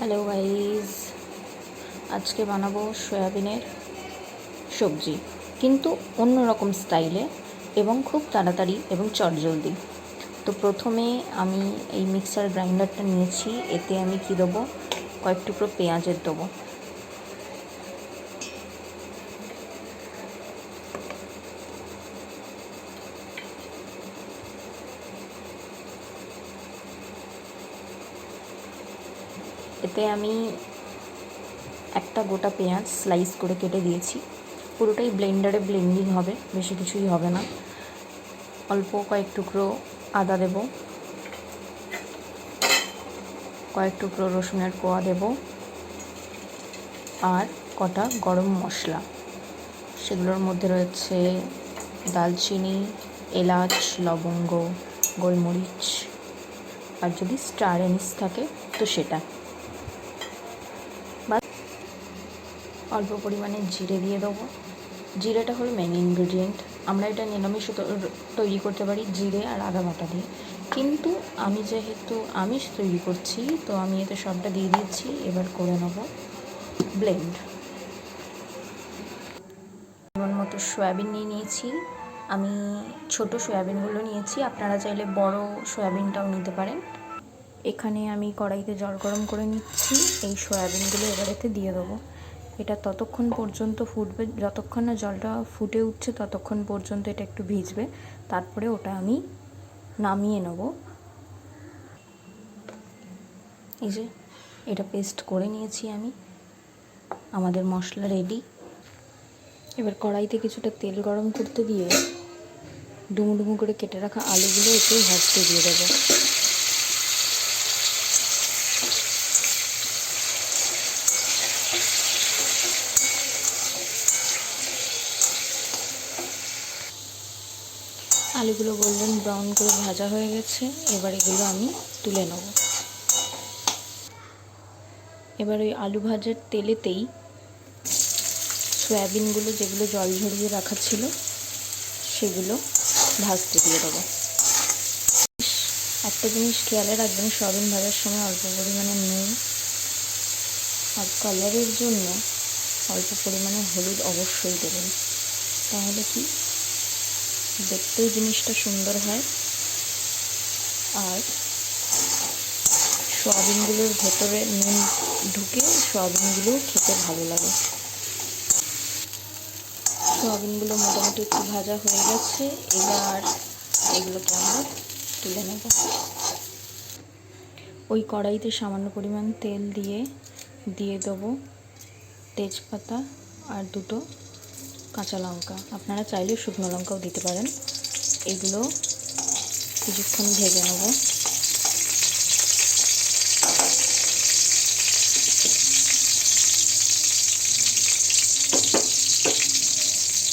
Hello guys, আজকে বানাবো সয়াবিনের সবজি, কিন্তু অন্যরকম স্টাইলে এবং খুব তাড়াতাড়ি এবং চটজলদি। তো প্রথমে আমি এই মিক্সার গ্রাইন্ডারটা নিয়েছি। এতে আমি কি দেবো, কয়েক টুকরো পেঁয়াজের দেবো। এতে আমি একটা গোটা পেঁয়াজ স্লাইস করে কেটে দিয়েছি। পুরোটাই ব্লেন্ডারে ব্লেন্ডিং হবে, বেশি কিছুই হবে না। অল্প কয়েক টুকরো আদা দেব, কয়েক টুকরো রসুনের কোয়া দেব, আর কটা গরম মশলা। সেগুলোর মধ্যে রয়েছে দালচিনি, এলাচ, লবঙ্গ, গোলমরিচ, আর যদি স্টার এনিস থাকে তো সেটা। বা অল্প পরিমাণে জিরে দিয়ে দেবো। জিরেটা হলো মেন ইনগ্রেডিয়েন্ট। আমরা এটা নিরামিষ তৈরি করতে পারি জিরে আর আদা বাটা দিয়ে, কিন্তু আমি যেহেতু আমিষ তৈরি করছি তো আমি এতে সবটা দিয়ে দিয়েছি। এবার করে নেব ব্লেন্ড। যেমন মতো সয়াবিন নিয়ে নিয়েছি, আমি ছোট সয়াবিনগুলো নিয়েছি, আপনারা চাইলে বড় সয়াবিনটাও নিতে পারেন। এখানে আমি কড়াইতে জল গরম করে নিচ্ছি। এই সয়াবিনগুলো এবার এতে দিয়ে দেবো। এটা ততক্ষণ পর্যন্ত ফুটবে, যতক্ষণ না জলটা ফুটে উঠছে ততক্ষণ পর্যন্ত এটা একটু ভিজবে। তারপরে ওটা আমি নামিয়ে নেব। এই যে এটা পেস্ট করে নিয়েছি আমি, আমাদের মশলা রেডি। এবার কড়াইতে কিছুটা তেল গরম করতে দিয়ে ডুমো ডুমো করে কেটে রাখা আলুগুলো এতে ভাজতে দিয়ে দেবো। আলুগুলো গোল্ডেন ব্রাউন করে ভাজা হয়ে গেছে। এবার এগুলো আমি তুলে নেব। এবার ওই আলু ভাজার তেলেতেই সয়াবিনগুলো, যেগুলো জল ঝরিয়ে রাখা ছিল, সেগুলো ভাজতে দিয়ে দেবো। একটা জিনিস খেয়ালে রাখবেন, সয়াবিন ভাজার সময় অল্প পরিমাণে নুন আর কালারের জন্য অল্প পরিমাণে হলুদ অবশ্যই দেবেন। তাহলে কি দেখতেও জিনিসটা সুন্দর হয়, আর সয়াবিনগুলোর ভেতরে নুন ঢুকে সয়াবিনগুলো খেতে ভালো লাগে। সয়াবিনগুলো মোটামুটি একটু ভাজা হয়ে গেছে। এবার এগুলোকে আমরা তুলে নেব। ওই কড়াইতে সামান্য পরিমাণ তেল দিয়ে দেবো তেজপাতা আর দুটো কাঁচা লঙ্কা। আপনারা চাইলে শুকনো লঙ্কাও দিতে পারেন। এগুলো কিছুক্ষণ ভেজে নেব।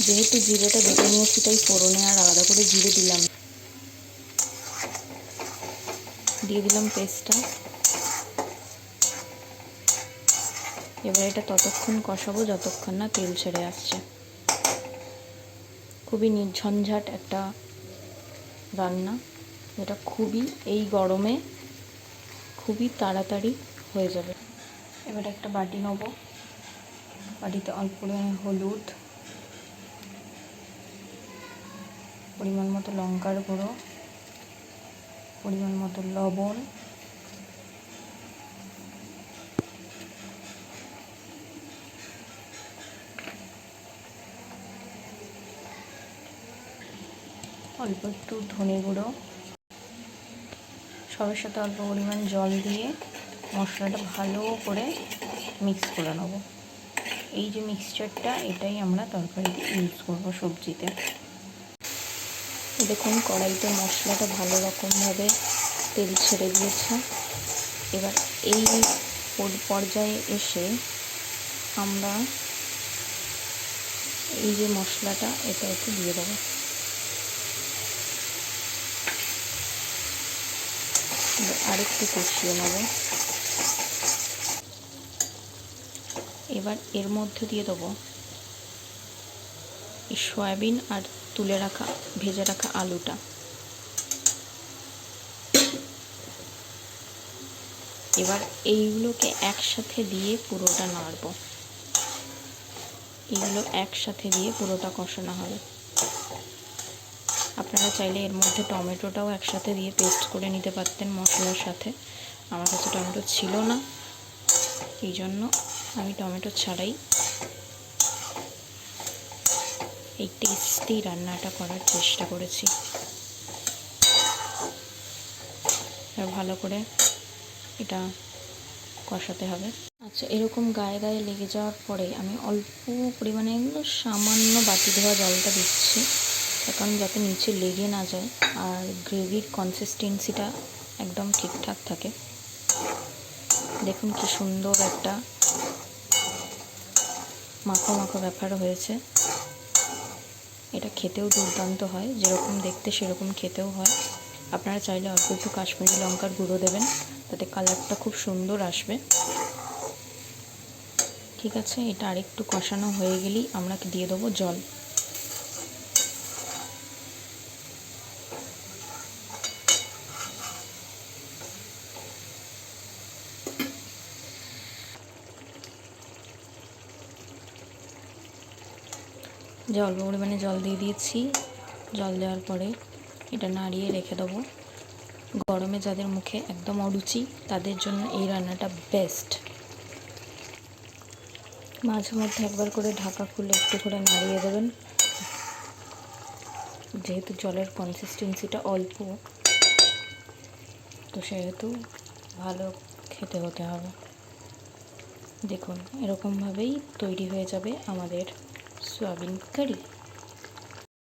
যেহেতু জিরেটা বেটে নিয়েছি তাই ফোড়নে আর আলাদা করে জিরে দিলাম, দিয়ে দিলাম পেস্টটা। এবার এটা ততক্ষণ কষাবো যতক্ষণ না তেল ছেড়ে আসছে। খুবই নির্ঝঞ্ঝাট একটা রান্না, যেটা খুবই এই গরমে খুবই তাড়াতাড়ি হয়ে যাবে। এবার একটা বাটি নেব। বাটিতে অল্প পরিমাণে হলুদ, পরিমাণ মতো লঙ্কার গুঁড়ো, পরিমাণ মতো লবণ, অল্প একটু ধনে গুঁড়ো, সবের সাথে অল্প পরিমাণ জল দিয়ে মশলাটা ভালো করে মিক্স করে নেব। এই যে মিক্সচারটা, এটাই আমরা তরকারিতে ইউজ করবো, সবজিতে। দেখুন কড়াইতে মশলাটা ভালো রকমভাবে তেল ছেড়ে দিয়েছে। এবার এই পর্যায়ে এসে আমরা এই যে মশলাটা, এটা একটু দিয়ে দেবো। আরেকটু কষিয়ে নেব। এবার এর মধ্যে দিয়ে দেবো এই সয়াবিন আর তুলে রাখা ভেজে রাখা আলুটা। এবার এইগুলোকে একসাথে দিয়ে পুরোটা নাড়বো, এগুলো একসাথে দিয়ে পুরোটা কষানো হবে। আপনারা চাইলে এর মধ্যে টমেটোটাও একসাথে দিয়ে পেস্ট করে নিতে পারতেন মশলার সাথে। আমার কাছে টমেটো ছিল না, এই জন্য আমি টমেটো ছাড়াই এই টেস্টি রান্নাটা করার চেষ্টা করেছি। ভালো করে এটা কষাতে হবে। আচ্ছা, এরকম গায়ে গায়ে লেগে যাওয়ার পরে আমি অল্প পরিমাণে সামান্য বাটি ধোয়া জলটা দিচ্ছি, কারণ যাতে নিচে লেগে না যায় আর গ্রেভির কনসিস্টেন্সিটা একদম ঠিকঠাক থাকে। দেখুন কি সুন্দর একটা মাখো মাখো ব্যাপার হয়েছে। এটা খেতেও দুর্দান্ত হয়, যেরকম দেখতে সেরকম খেতেও হয়। আপনারা চাইলে অল্প একটু কাশ্মীরি লঙ্কার গুঁড়ো দেবেন, তাতে কালারটা খুব সুন্দর আসবে। ঠিক আছে, এটা আরেকটু কষানো হয়ে গেলেই আমরা দিয়ে দেবো জল। অল্প পরিমাণে জল দিয়ে দিয়েছি। জল দেওয়ার পরে এটা নাড়িয়ে রেখে দেবো। গরমে যাদের মুখে একদম অরুচি তাদের জন্য এই রান্নাটা বেস্ট। মাঝে মধ্যে একবার করে ঢাকা খুলে একটু করে নাড়িয়ে দেবেন, যেহেতু জলের কনসিস্টেন্সিটা অল্প, তো সেহেতু ভালো খেতে হতে হবে। দেখুন এরকমভাবেই তৈরি হয়ে যাবে আমাদের সয়াবিন কারি।